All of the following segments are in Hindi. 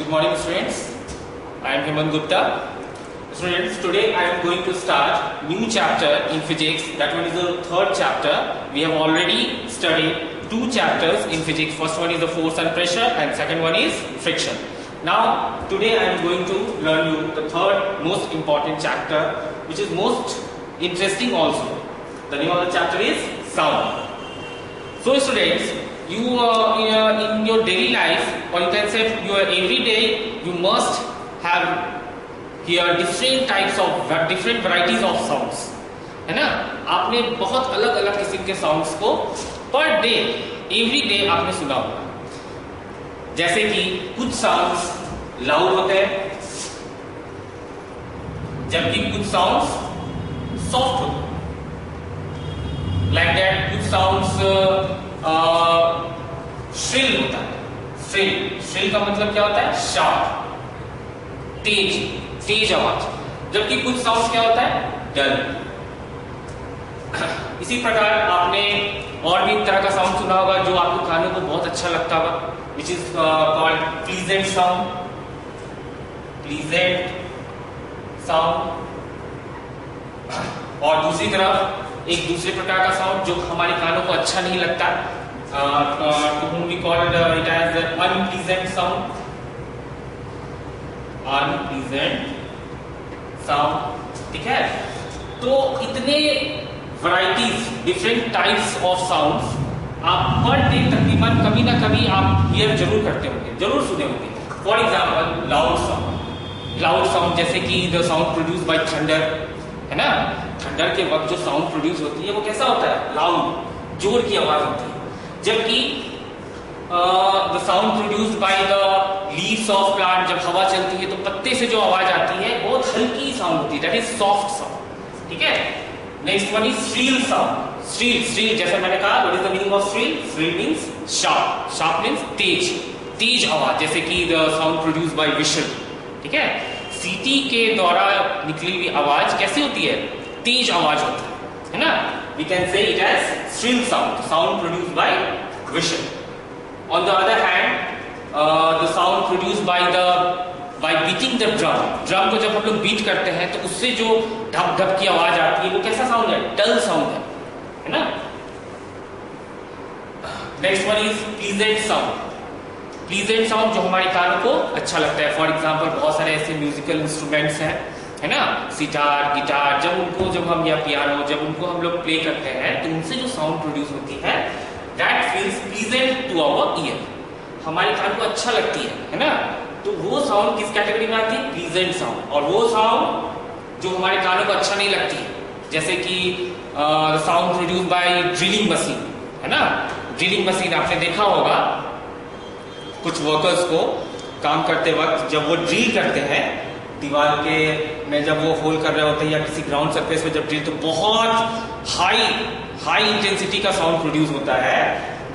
Good morning, students. I am Hemant Gupta. Students, today I am going to start new chapter in physics. That one is the third chapter. We have already studied two chapters in physics. First one is the force and pressure, and second one is friction. Now, today I am going to learn you the third most important chapter, which is most interesting also. The name of the chapter is sound. So, students, you in your daily life, or you can say your every day, you must have here different types of different varieties of sounds, है ना? आपने बहुत अलग अलग किस्म के साउंड्स को पर डे एवरी डे आपने सुना होगा. जैसे कि कुछ साउंड्स लाउड होते हैं, जबकि कुछ साउंड्स सॉफ्ट होते हैं. लाइक दैट कुछ साउंड्स श्रिल होता है. श्रिल का मतलब क्या होता है? शार्प, तेज आवाज. जबकि कुछ साउंड क्या होता है? डल. इसी प्रकार आपने और भी तरह का साउंड सुना होगा जो आपको कानों को बहुत अच्छा लगता होगा, which is called pleasant sound. और दूसरी तरफ एक दूसरे प्रकार का साउंड जो हमारे कानों को अच्छा नहीं लगता, to whom we call it as unpleasant sound. ठीक है? तो इतने varieties, different types of sounds आप पर डे तकरीबन कभी ना कभी आप हियर जरूर करते होंगे, जरूर सुने होंगे. फॉर एग्जाम्पल लाउड साउंड जैसे कि the sound produce by thunder, है ना? थंडर के वक्त जो साउंड प्रोड्यूस होती है वो कैसा होता है? लाउड, जोर की आवाज होती है. जबकि the sound produced by the leaves of plant, जब हवा चलती है तो पत्ते से जो आवाज आती है बहुत हल्की साउंड होती है, दैट इज सॉफ्ट साउंड. ठीक है? Next one is shrill sound. Shrill जैसे मैंने कहा, what is the meaning of shrill? Shrill means sharp means तेज आवाज, जैसे कि the sound produced by whistle. ठीक है? सीटी के द्वारा निकली हुई आवाज कैसी होती है? तेज आवाज होती है ना? We can say it as shrill sound produced by whistle. On the other hand, the sound produced by beating the drum को जब हम लोग बीट करते हैं तो उससे जो ढप ढप की आवाज आती है वो कैसा साउंड है? डल साउंड है ना? Next one is pleasant sound जो हमारे कानों को अच्छा लगता है. फॉर एग्जाम्पल बहुत सारे ऐसे म्यूजिकल इंस्ट्रूमेंट्स हैं, है ना? सितार, गिटार, जब हम या पियानो जब उनको हम लोग प्ले करते हैं तो उनसे जो साउंड प्रोड्यूस होती है that feels pleasant to our ear, हमारे कान को अच्छा लगती है ना? तो वो साउंड किस कैटेगरी में आती है? Pleasant sound. और वो साउंड जो हमारे कानों को अच्छा नहीं लगती है, जैसे कि sound produce by drilling machine, है ना? ड्रिलिंग मशीन आपने देखा होगा, कुछ वर्कर्स को काम करते वक्त जब वो ड्रिल करते हैं दीवार के में, जब वो होल कर रहे होते हैं या किसी ग्राउंड सरफेस में जब ड्रिल, तो बहुत हाई इंटेंसिटी का साउंड प्रोड्यूस होता है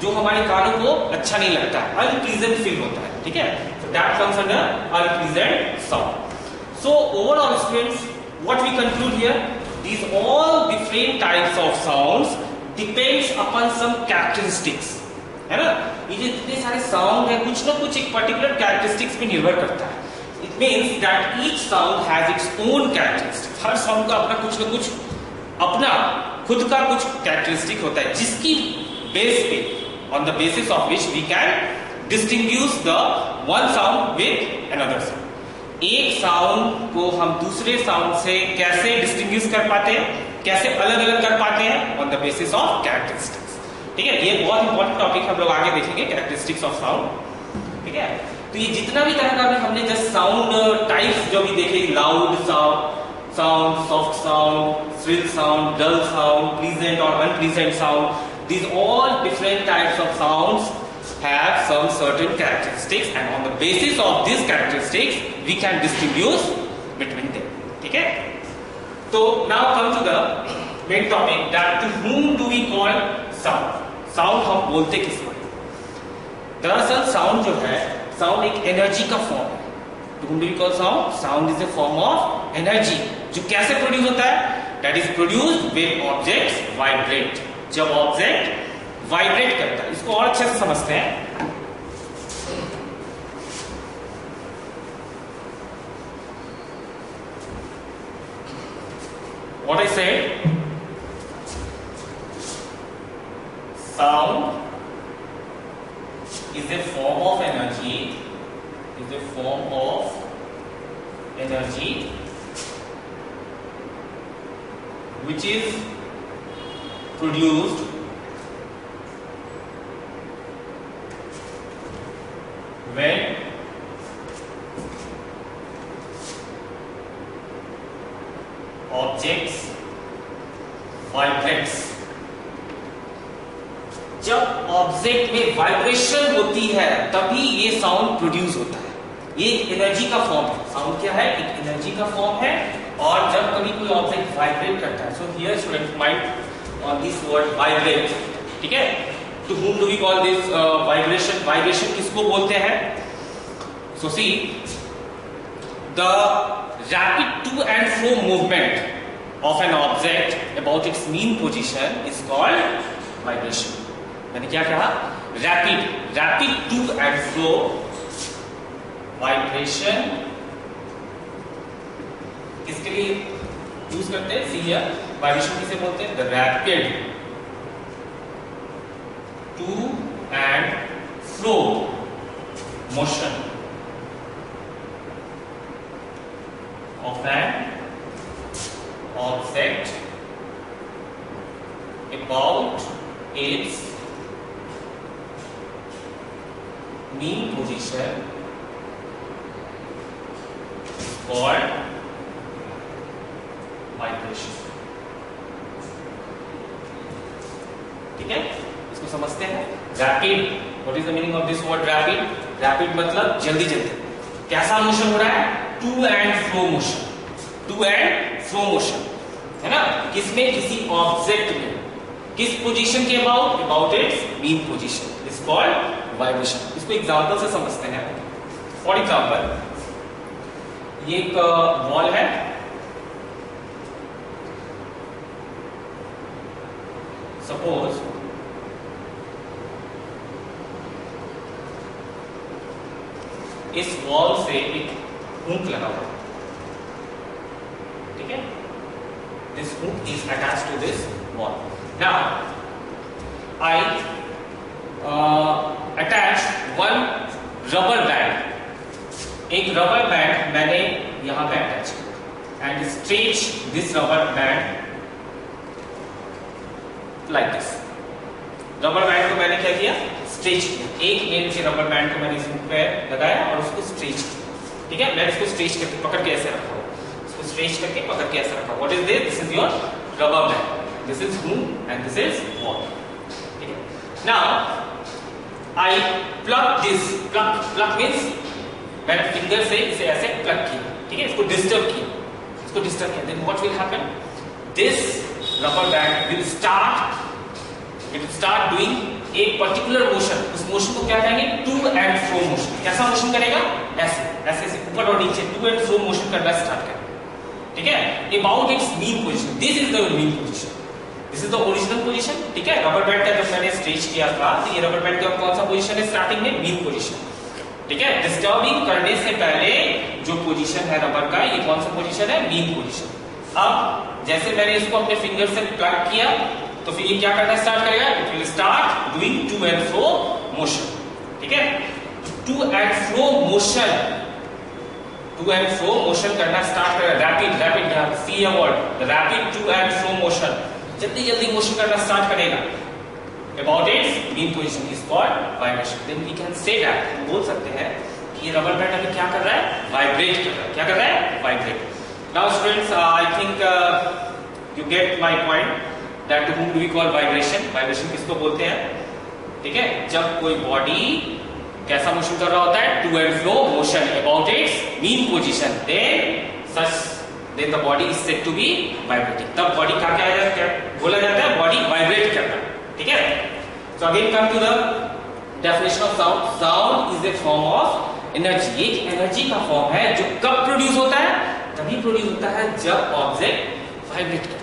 जो हमारे कानों को अच्छा नहीं लगता है, अनप्लीजेंट फील होता है. ठीक है? So that comes under unpleasant sound. So overall students, what we conclude here, these all different types of sounds depends upon some characteristics, है ना? ये जितने सारे साउंड है कुछ ना कुछ एक पर्टिकुलर कैरेक्टरिस्टिक्स पे निर्भर करता है. It means that each sound has its own characteristics. Her sound का अपना कुछ ना कुछ अपना खुद का कुछ कैरेक्टरिस्टिक होता है, जिसकी बेस पे, on the basis of which we can distinguish the one sound with another sound. एक साउंड को हम दूसरे साउंड से कैसे डिस्टिंग्विश कर पाते हैं, कैसे अलग अलग कर पाते हैं? on the basis of characteristics. ठीक है? ये बहुत इंपॉर्टेंट टॉपिक हम लोग आगे देखेंगे, कैरेक्टरिस्टिक्स ऑफ साउंड. ठीक है? तो ये जितना भी तरह का हमने जस्ट साउंड टाइप्स जो भी देखे, loud sound, soft sound, shrill sound, dull sound, pleasant और unpleasant sound, these all different types of sounds have some certain characteristics, and on the basis of these characteristics we can distinguish between them. ठीक है? तो now come to the main topic, that to whom do we call sound? Sound हम बोलते किसको? दरअसल साउंड जो है, साउंड एक एनर्जी का फॉर्म है. To whom do we call sound? Sound is a form of energy. जो कैसे प्रोड्यूस होता है? That is produced when objects vibrate. जब ऑब्जेक्ट वाइब्रेट करता है. इसको और अच्छे से समझते हैं. what I said, sound is a form of energy, which is produced when objects vibrates। जब ऑब्जेक्ट में वाइब्रेशन होती है तभी ये साउंड प्रोड्यूस होता है। ये एनर्जी का फॉर्म है। साउंड क्या है? एक एनर्जी का फॉर्म है। और जब कभी कोई ऑब्जेक्ट वाइब्रेट करता है, so here student mind on this word vibrate, ठीक है। To whom do we call this vibration? Vibration किसको बोलते हैं? So see, the rapid to and fro movement of an object about its mean position is called vibration। मैंने क्या कहा? rapid to and fro vibration किसके लिए यूज करते हैं? See here, vibration किसे बोलते हैं? The rapid to and fro motion of an object about its mean position is called vibration। ठीक है, इसको समझते हैं। Rapid, what is the meaning of this word rapid? Rapid मतलब जल्दी जल्दी। कैसा मोशन हो रहा है? To and fro motion. To and fro motion है ना, किसमें? किसी ऑब्जेक्ट में। किस पोजीशन के about? About its mean position is called vibration. इसको एग्जांपल से समझते हैं। फॉर एग्जांपल, ये एक वॉल है, सपोज इस वॉल से एक हुक लगा हुआ, ठीक है। This hook is attached to this wall. Now I attach one rubber band. एक रबर बैंड मैंने यहां पे अटैच किया and stretch this rubber band like this. Rubber band को मैंने क्या किया? स्ट्रेच किया। एक एंड से रबर बैंड को मैंने इस हुक पे लगाया और उसको स्ट्रेच किया, ठीक है। मैंने इसको स्ट्रेच करके पकड़ के ऐसे रखा हुआ, इसको स्ट्रेच करके पकड़ के ऐसे रखा। What is this? This is your rubber band, this is hook and this is wall, ठीक है। Now I plug this. Plug means मैंने फिंगर से इसे ऐसे प्लग किया, ठीक है। इसको डिस्टर्ब किया, then what will happen? This rubber band will start doing एक पर्टिकुलर मोशन। उस मोशन को क्या कहेंगे? To and fro motion. कैसा मोशन करेगा? ऐसे ऊपर और नीचे टू एंड फ्रो मोशन करना स्टार्ट करेगा, ठीक है। About its mean position, this is the mean position, this is the original position, ठीक है। रबर बैंड का जब मैंने स्ट्रेच किया था तो ये रबर बैंड का कौन सा पोजीशन है? स्टार्टिंग में मीन पोजीशन, ठीक है। डिस्टर्बिंग करने से पहले जो पोजीशन है रबर का, ये कौन सा पोजीशन है? Mean position. अब जैसे मैंने इसको अपने फिंगर से प्लग किया तो फिर ये क्या करना स्टार्ट करेगा? It will start doing to and fro motion, ठीक है। टू एंड फ्रो मोशन करना स्टार्ट करेगा। Rapid see a word, rapid to and fro motion, जल्दी मोशन करना स्टार्ट करेगा about its mean position is called vibration. Then we can say that, हम बोल सकते हैं कि ये रबर बैंड अभी क्या कर रहा है? वाइब्रेट कर रहा है। क्या कर रहा है? Vibrate. Now students, I think you get my point that to whom do we call vibration? Vibration किसको बोलते हैं? ठीक है, जब कोई बॉडी कैसा मोशन कर रहा होता है? To and fro motion about its mean position, then the body is said to be vibrating. तब बॉडी का क्या बोला जाता है? बॉडी वाइब्रेट कर रहा है, ठीक है। So again come to the definition of sound. Sound is a form of energy. एक एनर्जी का फॉर्म है जो कब प्रोड्यूस होता है? तभी प्रोड्यूस होता है जब ऑब्जेक्ट वाइब्रेट करता है।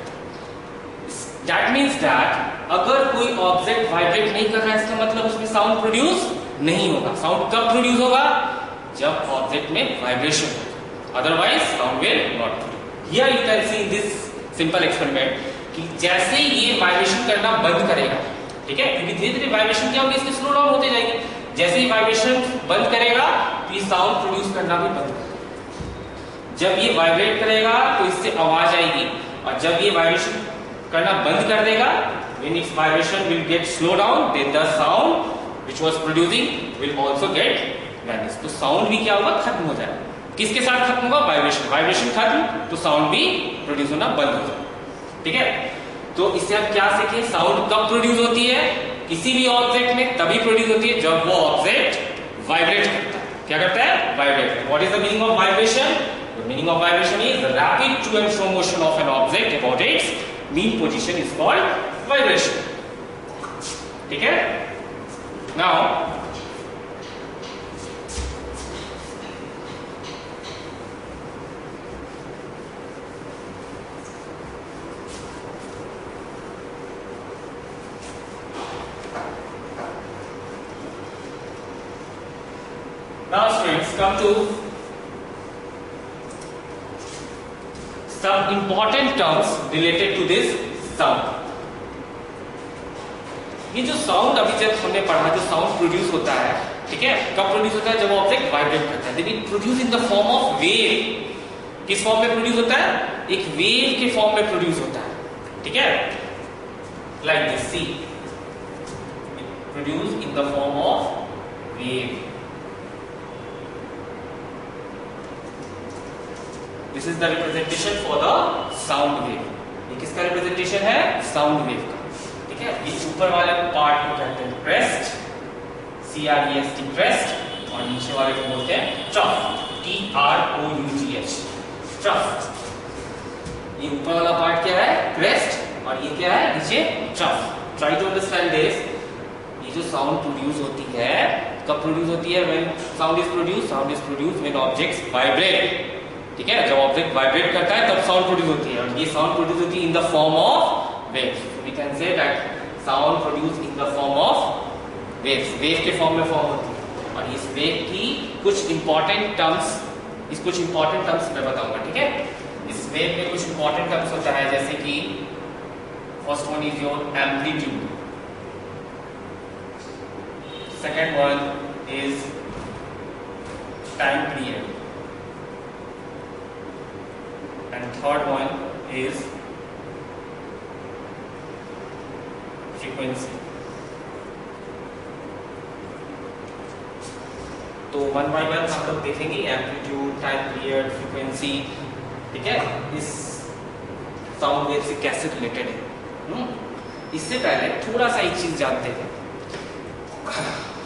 That means that अगर कोई ऑब्जेक्ट वाइब्रेट नहीं कर रहा है, इसका मतलब उसमें साउंड प्रोड्यूस नहीं होगा। साउंड कब प्रोड्यूस होगा? जब ऑब्जेक्ट में वाइब्रेशन होगा, otherwise sound will not produce. Here you can see this simple experiment कि जैसे ही ये वाइब्रेशन करना बंद करेगा, ठीक है, क्योंकि धीरे धीरे वाइब्रेशन क्या होगी, इसकी स्लो डाउन होते जाएगी। जैसे ही वाइब्रेशन बंद करेगा तो ये साउंड प्रोड्यूस करना भी बंद करेगा। जब ये वाइब्रेट करेगा तो इससे आवाज आएगी, और जब ये वाइब्रेशन करना बंद कर देगा, when its vibration will get slow down, then the sound which was producing will also get vanish। तो साउंड भी क्या होगा, खत्म हो जाएगा। किसके साथ खत्म होगा, वाइब्रेशन। वाइब्रेशन खत्म तो साउंड भी प्रोड्यूस होना बंद हो जाएगा, ठीक है। तो इससे आप क्या सीखे, साउंड कब प्रोड्यूस होती है, किसी भी ऑब्जेक्ट में तभी प्रोड्यूस होती है जब वो ऑब्जेक्ट वाइब्रेट करता है। क्या करता है, vibrate. What is the meaning of vibration, the meaning of vibration is rapid to and fro motion of an object about its mean position is called vibration, ठीक है। Now students, come to some important terms related to this sound। ये जो साउंड अभी जब हमने पढ़ा, जो साउंड प्रोड्यूस होता है, ठीक है, कब प्रोड्यूस होता है, जब ऑब्जेक्ट वाइब्रेट करता है। Then it produce in the form of wave. किस फॉर्म में प्रोड्यूस होता है, एक वेव के फॉर्म में प्रोड्यूस होता है, ठीक है, like this, see, produce in the form of wave. This is the representation for the sound wave. ये किसका रिप्रेजेंटेशन है, साउंड वेव का, ठीक है। ये ऊपर वाले पार्ट को कहते हैं क्रेस्ट, CREST, क्रेस्ट, और नीचे वाले को बोलते हैं ट्रफ, TROUGH, ट्रफ। ये ऊपर वाला पार्ट क्या है, क्रेस्ट, और ये क्या है, नीचे trough. Try to understand this. ये जो साउंड प्रोड्यूस होती है, कब प्रोड्यूस होती है, when sound is produce when objects vibrate, ठीक है। जब ऑब्जेक्ट वाइब्रेट करता है तब साउंड प्रोड्यूस होती है, और ये साउंड प्रोड्यूस होती है in the form of waves. We can say that sound produce in the form of waves, wave के फॉर्म में फॉर्म होती है। और इस वेव की कुछ इंपॉर्टेंट टर्म्स मैं बताऊंगा, ठीक है। इस वेव में कुछ इंपॉर्टेंट टर्म्स होता है, जैसे कि first one is your amplitude, second one is time period, and third one is frequency। तो वन बाय वन हम लोग देखेंगे एम्पलीट्यूड, टाइम पीरियड, फ्रीक्वेंसी, ठीक है, इस साउंड वेव से कैसे रिलेटेड है। इससे पहले थोड़ा सा एक चीज जानते हैं,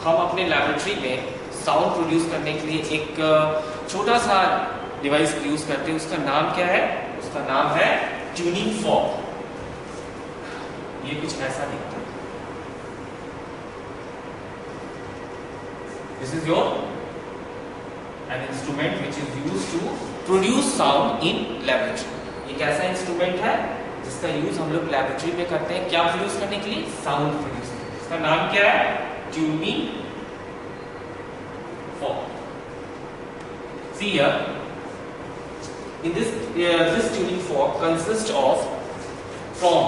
हम अपने लैबोरेटरी में साउंड प्रोड्यूस करने के लिए एक छोटा सा डिवाइस यूज करते हैं। उसका नाम क्या है, उसका नाम है ट्यूनिंग फॉर्क। ये कुछ ऐसा दिखता है। This is your an instrument which is used to produce sound in laboratory. एक ऐसा इंस्ट्रूमेंट है जिसका यूज हम लोग लैबोरेटरी में करते हैं, क्या प्रोड्यूस करने के लिए, साउंड प्रोड्यूस करने के लिए। इसका नाम क्या है, tuning fork. See here, in this tuning fork consists of prong।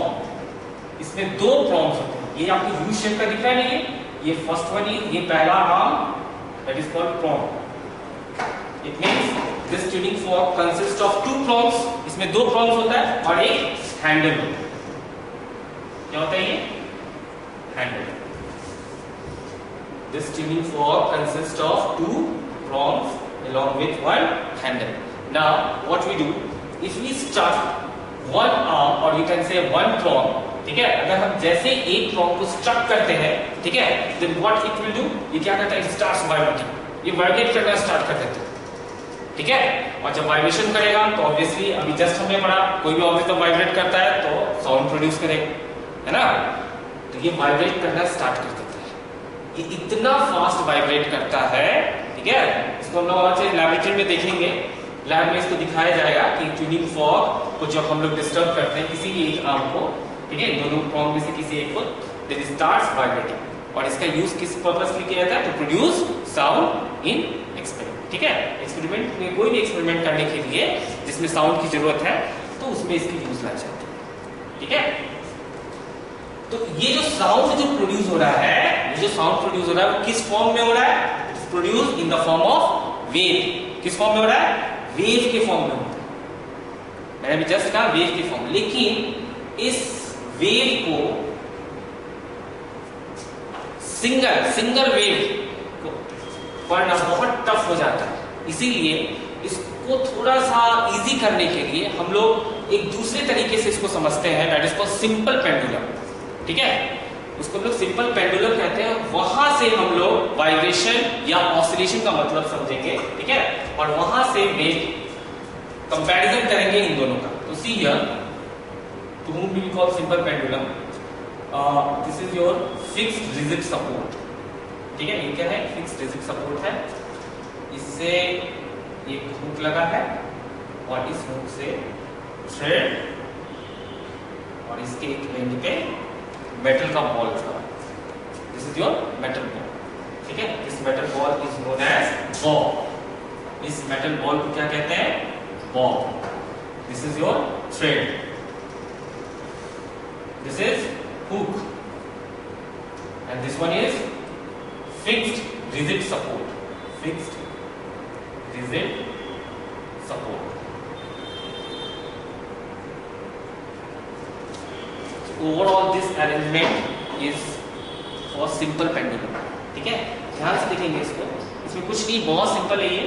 इसमें दो prongs होते हैं। ये आपको U शेप का दिख रहा है ना, ये फर्स्ट वन, ये पहला arm, that is called prong। It means this tuning fork consists of two prongs। इसमें दो prongs होता है और एक हैंडल होता है। क्या होता है ये, handle. This tuning fork consists of two prongs along with one handle। Now what we do, if we start one arm or you can say one prong, ठीक है, अगर हम जैसे एक prong को स्ट्रक करते हैं, ठीक है, then what it will do, ये क्या करता है, it starts vibrating, ये वाइब्रेट करना स्टार्ट कर देता है, ठीक है। और जब वाइब्रेशन करेगा तो ऑब्वियसली अभी जस्ट हमने पढ़ा, कोई भी ऑब्जेक्ट जब वाइब्रेट करता है तो साउंड प्रोड्यूस करेगा, है ना। तो ये वाइब्रेट करना स्टार्ट कर देता है। ये इतना फास्ट वाइब्रेट करता है, ठीक है। इसको हम लोग आज लैबोरेटरी में देखेंगे, लैब में इसको दिखाया जाएगा कि ट्यूनिंग फॉर्क को जब हम लोग डिस्टर्ब करते हैं किसी भी एक आर्म को, ठीक है, दोनों प्रॉन्ग में से किसी एक को, देन स्टार्ट्स वाइब्रेटिंग। और इसका यूज किस पर्पस के लिए किया जाता है, to produce sound in experiment, ठीक है। एक्सपेरिमेंट में कोई भी एक्सपेरिमेंट करने के लिए जिसमें साउंड की जरूरत है, तो उसमें इसकी यूज ला जाती है। ठीक है, तो ये जो साउंड जो प्रोड्यूस हो रहा है, ये जो साउंड प्रोड्यूस हो रहा है वो किस फॉर्म में हो रहा है? Produce in the form of wave. किस फॉर्म में हो रहा है? वेव के फॉर्म में हो रहा है। मैंने अभी जस्ट कहा वेव के फॉर्म, लेकिन इस वेव को सिंगल वेव को पढ़ना बहुत टफ हो जाता है। इसीलिए इसको थोड़ा सा इजी करने के लिए हम लोग एक दूसरे तरीके से इसको समझते हैं, that is called simple pendulum. ठीक है, उसको हम लोग सिंपल पेंडुलम कहते हैं। वहां से हम लोग वाइब्रेशन या ऑसिलेशन का मतलब समझेंगे। ठीक है, और वहां से वेव कंपैरिजन करेंगे इन दोनों का। तो see here, to whom we call simple pendulum, this is your fixed rigid support। ठीक है, ये क्या है? फिक्स्ड रिजिड सपोर्ट है। इससे एक हुक लगा है और इस हुक से थ्रेड और इसके एक एंड पे मेटल का बॉल लगा है। This is your metal ball. ठीक है, this metal ball is known as bob. इस मेटल बॉल को क्या कहते हैं? Bob. This is your thread, this is hook, and this one is fixed rigid support। fixed rigid support। So overall this arrangement is for simple pendulum। ठीक है, ध्यान से देखेंगे इसको। इसमें कुछ नहीं, बहुत सिंपल है ये।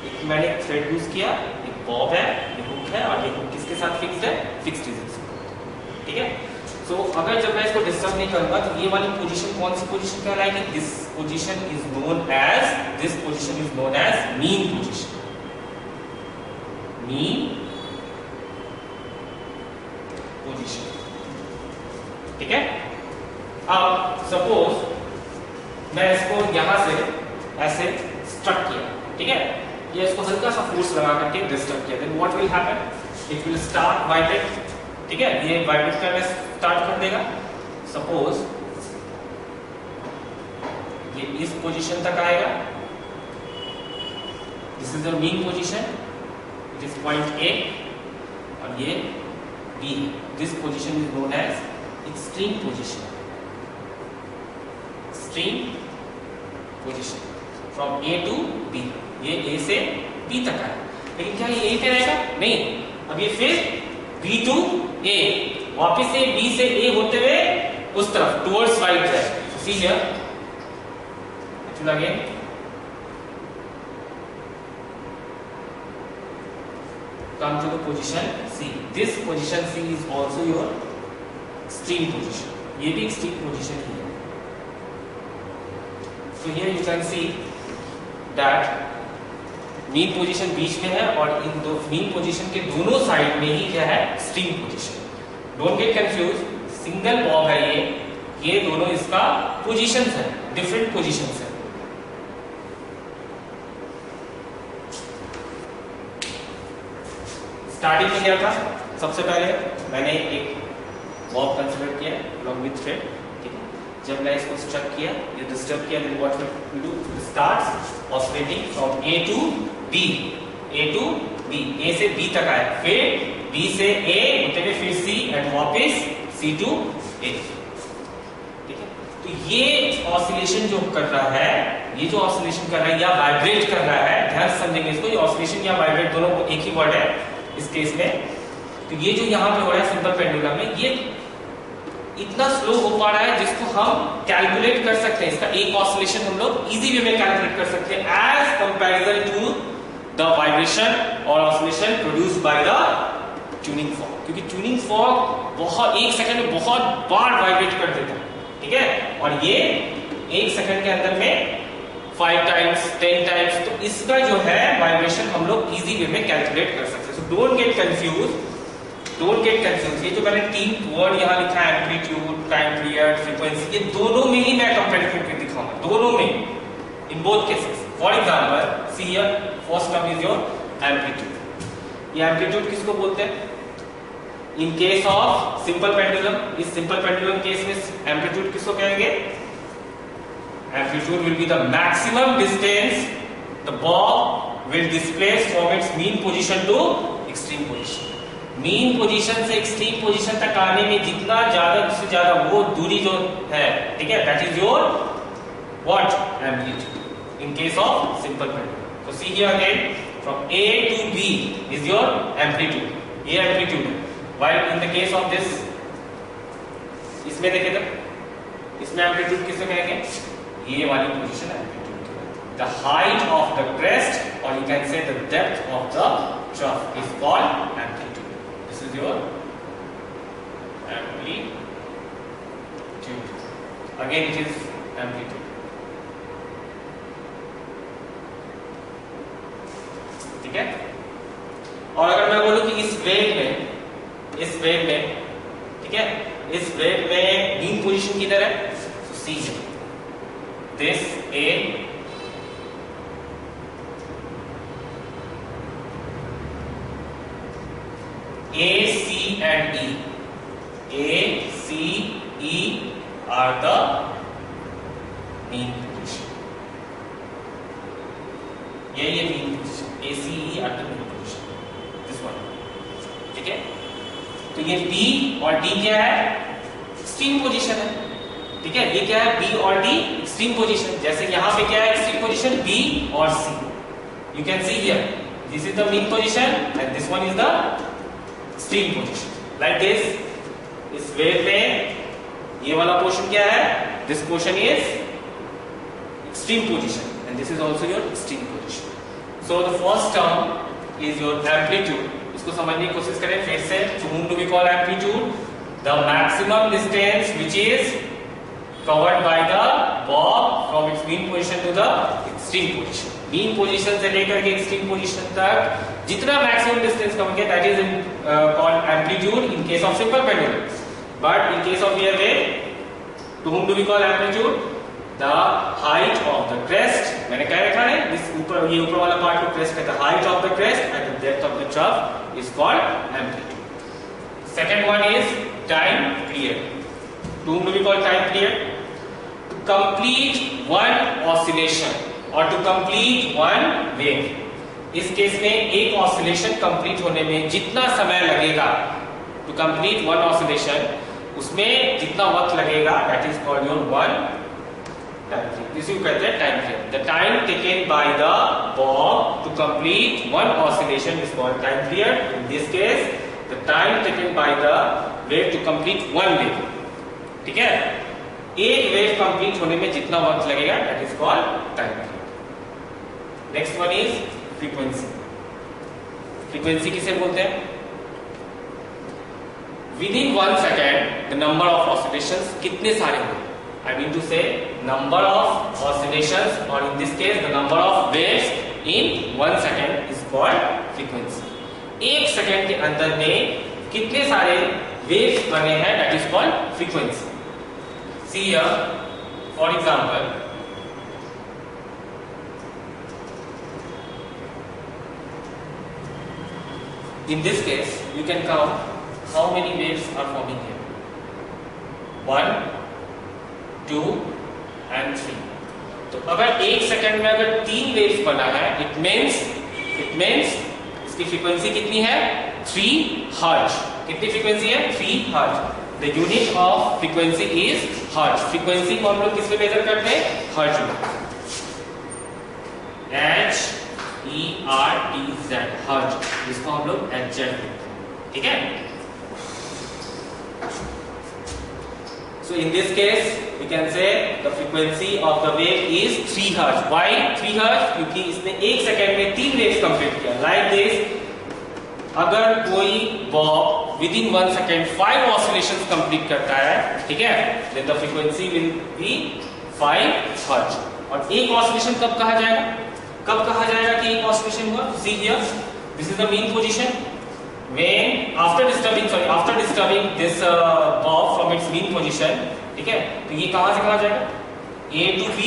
एक मैंने थ्रेड यूज किया, एक बॉब है, ये हुक है, और ये हुक किसके साथ फिक्स्ड है? Fixed rigid support. ठीक है, तो अगर जब मैं इसको डिस्टर्ब नहीं करूंगा तो ये वाली पोजीशन कौन सी पोजीशन कहलाएगी? This position is known as mean position. Mean position. ठीक है, अब सपोज मैं इसको यहां से ऐसे स्ट्रक किया। ठीक है, ये इसको हल्का सा फोर्स लगा करके डिस्टर्ब किया, then what will happen? It will start vibrate. ठीक है, ये वाइब्रेट करना स्टार्ट कर देगा। सपोज ये इस पोजीशन तक आएगा। This is the mean position, it is point A, और ये B. This position is known as extreme position. Extreme position from A to B. ये ए से बी तक आएगा, लेकिन क्या ये ए पे रहेगा? नहीं, अब ये फिर बी टू ए, वापिस से बी से ए होते हुए उस तरफ टुवर्ड्स राइट है। सी here, again come to the position C। this position C is also your extreme position। ये भी extreme position ही है। so here you can see that mean position बीच में है और इन दो मीन पोजीशन के दोनों साइड में ही क्या है? Extreme position. Don't get confuse, single Bob है ये दोनों इसका पोजीशंस है, डिफरेंट पोजीशंस है। स्टार्टिंग में क्या था? सबसे पहले मैंने एक बॉब कंसीडर किया अलॉन्ग विद थ्रेड। ठीक है, जब मैं इसको स्ट्रक किया, ये डिस्टर्ब किया, then what will do? Starts oscillating from A to B. A to B, A से बी तक आया, फिर बी से ए होते हुए फिर सी, एंड वापस सी टू ए। ठीक है, तो ये ऑसिलेशन जो कर रहा है, ये जो ऑसिलेशन कर रहा है या वाइब्रेट कर रहा है, ध्यान से समझेंगे इसको। ये ऑसिलेशन या वाइब्रेट दोनों एक ही वर्ड है इस केस में। तो ये जो यहाँ पे हो रहा है सिंपल पेंडुलम में, ये इतना स्लो हो पा रहा है जिसको हम कैलकुलेट कर सकते हैं। इसका एक ऑसिलेशन हम लोग इजी वे में कैलकुलेट कर सकते हैं as comparison to the vibration और oscillation produced by the tuning fork. क्योंकि ट्यूनिंग फॉर्क बहुत एक सेकंड में बहुत बार वाइब्रेट कर देता है। ठीक है, और ये एक सेकंड के अंदर में 5 टाइम्स 10 टाइम्स। तो इसका जो है वाइब्रेशन हम लोग इजी वे में कैलकुलेट कर सकते हैं। So don't get confuse, don't get confuse. ये जो मैंने 3 वर्ड यहाँ लिखा है, एम्पलीट्यूड, टाइम पीरियड, फ्रीक्वेंसी, ये दोनों में ही मैं कंपैरिजन करके दिखाऊंगा, दोनों में, in both cases. For example see here, first term is your amplitude. ये एम्पलीट्यूड किसको बोलते हैं? इन केस ऑफ सिंपल पेंडुलम, इस सिंपल पेंडुलम केस में एम्पलीट्यूड किसको कहेंगे? Amplitude will be the maximum distance the Bob will displace from its mean position to extreme position। Mean position से एक्सट्रीम पोजीशन तक आने में जितना ज्यादा से ज्यादा वो दूरी जो है, ठीक है, that is your what amplitude in case of simple pendulum. तो see here again from A to B is your amplitude, ये एम्पलीट्यूड है। While in the case of this, इसमें देखें तो इसमें एम्पलीट्यूड किसे कहेंगे, ये वाली position amplitude, the height of the crest और you can say the depth of the trough is called amplitude. This is your amplitude, again it is amplitude. ठीक है, और अगर मैं बोलूं कि इस वेव में, ठीक है, इस वेव में मीन पोजीशन किधर है, तो सी है, this A C and E, A, C, E are the mean position. ये mean position, A, C, E are the mean position. This one, ठीक है। तो ये B और D क्या है, एक्सट्रीम पोजीशन है, ठीक है। ये क्या है, B और D एक्सट्रीम पोजीशन। जैसे यहाँ पे क्या है एक्सट्रीम पोजीशन, B और C। You can see here, this is the mean position and this one is the extreme position. Like this, इस वेव में ये वाला पोर्शन क्या है, this portion is extreme position and this is also your extreme position. So the first term is your amplitude. इसको समझने की कोशिश करें फिर से। To whom do we call amplitude? The maximum distance which is covered by the bob from its mean position to the extreme position. Mean position से लेकर के एक्सट्रीम पोजीशन तक जितना मैक्सिमम डिस्टेंस कवर किया, that is called amplitude in case of simple pendulum. But in case of here wave, to whom do we call amplitude, the height of the crest. मैंने कह रखा है इस ऊपर, ये ऊपर वाला पार्ट को क्रेस्ट कहता है, height of the crest at the depth of the trough is called amplitude. Second one is time period. To whom do we call time period, to complete one oscillation और टू कंप्लीट वन वेव। इस केस में एक ऑसिलेशन कंप्लीट होने में जितना समय लगेगा, टू कंप्लीट वन ऑसिलेशन, उसमें जितना वक्त लगेगा, that is called your one time period. इसी को कहते हैं time period. The time taken by the bob to complete one oscillation is called time period. In this case the time taken by the wave to complete one wave, ठीक है, एक वेव कंप्लीट होने में जितना वक्त लगेगा, that is called time period. Next one is frequency. Frequency किसे बोलते हैं, with in 1 second the number of oscillations कितने सारे हुए, आई मीन टू से नंबर ऑफ ऑसिलेशंस, और इन this case the number of waves in 1 second is called frequency. एक सेकेंड के अंदर में कितने सारे वेव्स बने हैं, that is called frequency. See here for example, in this case you can count how many waves are forming here, 1, 2 and 3। तो अगर एक सेकंड में अगर 3 वेव्स बना है, इट मींस इसकी फ्रीक्वेंसी कितनी है, 3 हर्ट्ज। कितनी फ्रीक्वेंसी है, 3 hertz. The unit of frequency is hertz. Frequency को हम लोग किस में मेजर करते हैं, हर्ट्ज में, HERTZ, हर्ट्ज, जिसको हम लोग HZ, ठीक है। So in this case we can say the frequency of the wave is 3 Hz. Why 3 Hz? क्योंकि इसने एक सेकेंड में 3 वेव्स कंप्लीट किया। Like this, अगर कोई Bob with in 1 second 5 oscillations complete करता है, ठीक है, then the frequency will be 5 Hz। और एक ऑसिलेशन कब कहा जाएगा, कि एक ऑसिलेशन हुआ, see here, this is the mean position when after disturbing this bob from its mean position, ठीक है। तो ये कहां से कहा जाएगा, A to B,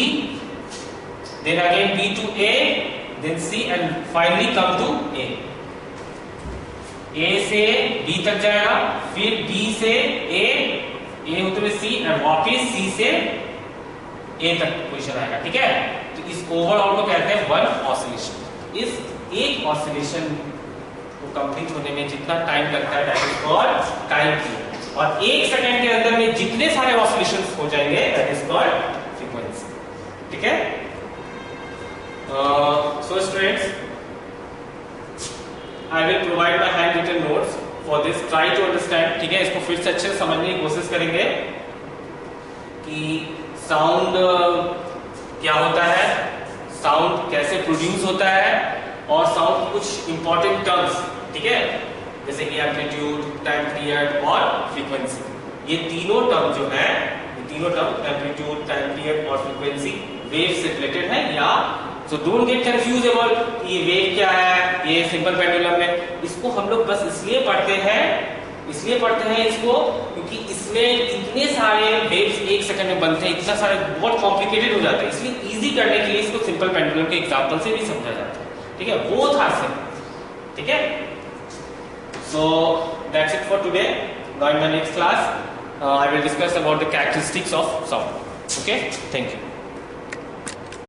then again B to A, then C and finally come to A। A से B तक जाएगा, फिर B से A होते हुए C और वापस C से A तक पोजीशन आएगा, ठीक है। तो इस ओवरऑल को कहते हैं वन ऑसिलेशन। इस एक ऑसिलेशन वो कंप्लीट होने में जितना टाइम लगता है that is called time period. और 1 सेकंड के अंदर में जितने सारे ऑसिलेशंस हो जाएंगे दैट इज कॉल्ड फ्रीक्वेंसी। ठीक है? So students, I will provide my hand written notes for this, try to understand. ठीक है? इसको फिर से अच्छे से समझने की कोशिश करेंगे कि साउंड क्या होता है, साउंड कैसे प्रोड्यूस होता है, और साउंड की कुछ इंपॉर्टेंट टर्म्स। ठीक है? जैसे कि एम्पलीट्यूड, टाइम पीरियड और फ्रीक्वेंसी। ये तीनों टर्म जो है, ये तीनों टर्म एम्पलीट्यूड, टाइम पीरियड और फ्रीक्वेंसी वेव से रिलेटेड है। या so don't get confuse about ये वेव क्या है, ये सिंपल पेंडुलम है। इसको हम लोग बस इसलिए पढ़ते हैं इसको क्योंकि इसमें इतने सारे वेव्स 1 सेकंड में बनते हैं, इतना सारे बहुत कॉम्प्लिकेटेड हो जाते हैं, इसलिए इजी करने के लिए इसको सिंपल पेंडुलम के एग्जांपल से भी समझा जाता है। ठीक है? वो था सिंपल। ठीक है? So that's it for today. Now in my next class, I will discuss about the characteristics of sound. Okay? Thank you.